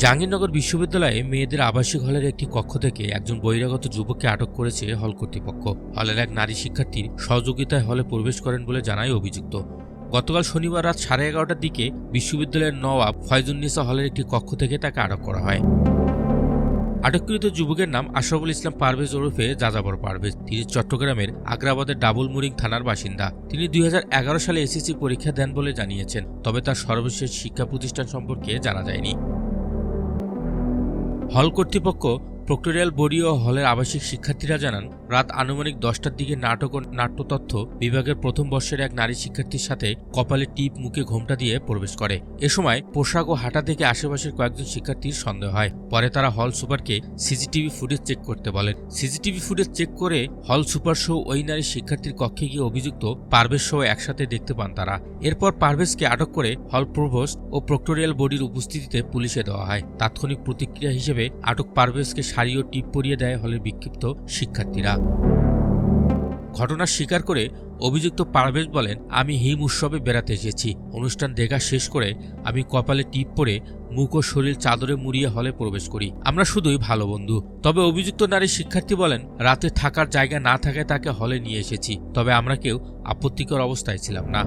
জাহাঙ্গীরনগর বিশ্ববিদ্যালয়ে মেয়েদের আবাসিক হলের একটি কক্ষ থেকে একজন বহিরাগত যুবককে আটক করেছে হল কর্তৃপক্ষ। হলের এক নারী শিক্ষার্থীর সহযোগিতায় হলে প্রবেশ করেন বলে জানায় অভিযুক্ত। গতকাল শনিবার রাত 11:30টার দিকে বিশ্ববিদ্যালয়ের নওয়াব ফয়জুন্নিসা হলের একটি কক্ষ থেকে তাকে আটক করা হয়। আটককৃত যুবকের নাম আশরাফুল ইসলাম পারভেজ ওরফে যাযাবর পারভেজ। তিনি চট্টগ্রামের আগ্রাবাদের ডাবল মুরিং থানার বাসিন্দা। তিনি 2011 সালে এসএসসি পরীক্ষা দেন বলে জানিয়েছেন, তবে তার সর্বশেষ শিক্ষা প্রতিষ্ঠান সম্পর্কে জানা যায়নি। হল কর্তৃপক্ষ, প্রক্টোরিয়াল বডি ও হলের আবাসিক শিক্ষার্থীরা জানান, রাত আনুমানিক 10টার দিকে নাটক ও নাট্যতথ্য বিভাগের প্রথম বর্ষের এক নারী শিক্ষার্থীর সাথে কপালে টিপ, মুখে ঘোমটা দিয়ে প্রবেশ করে। এ সময় পোশাক ও হাঁটা থেকে আশেপাশের কয়েকজন শিক্ষার্থীর সন্দেহ হয়। পরে তারা হল সুপারকে সিসিটিভি ফুটেজ চেক করতে বলেন। সিসিটিভি ফুটেজ চেক করে হল সুপার সহ ওই নারী শিক্ষার্থীর কক্ষে গিয়ে অভিযুক্ত পারভেজ সহ একসাথে দেখতে পান তারা। এরপর পারভেজকে আটক করে হল প্রভোস্ট ও প্রক্টোরিয়াল বডির উপস্থিতিতে পুলিশে দেওয়া হয়। তাৎক্ষণিক প্রতিক্রিয়া হিসেবে আটক পারভেজকে শাড়ি ও টিপ পরিয়ে দেয় হলের বিক্ষিপ্ত শিক্ষার্থীরা। ঘটনা স্বীকার করে অভিযুক্ত পারভেজ বলেন, আমি হিম উৎসবে বেড়াতে এসেছি। অনুষ্ঠান দেখা শেষ করে আমি কপালে টিপ পরে মুখ ও শরীর চাদরে মুড়িয়ে হলে প্রবেশ করি। আমরা শুধুই ভালো বন্ধু। তবে অভিযুক্ত নারী শিক্ষার্থী বলেন, রাতে থাকার জায়গা না থাকায় তাকে হলে নিয়ে এসেছি, তবে আমরা কেউ আপত্তিকর অবস্থায় ছিলাম না।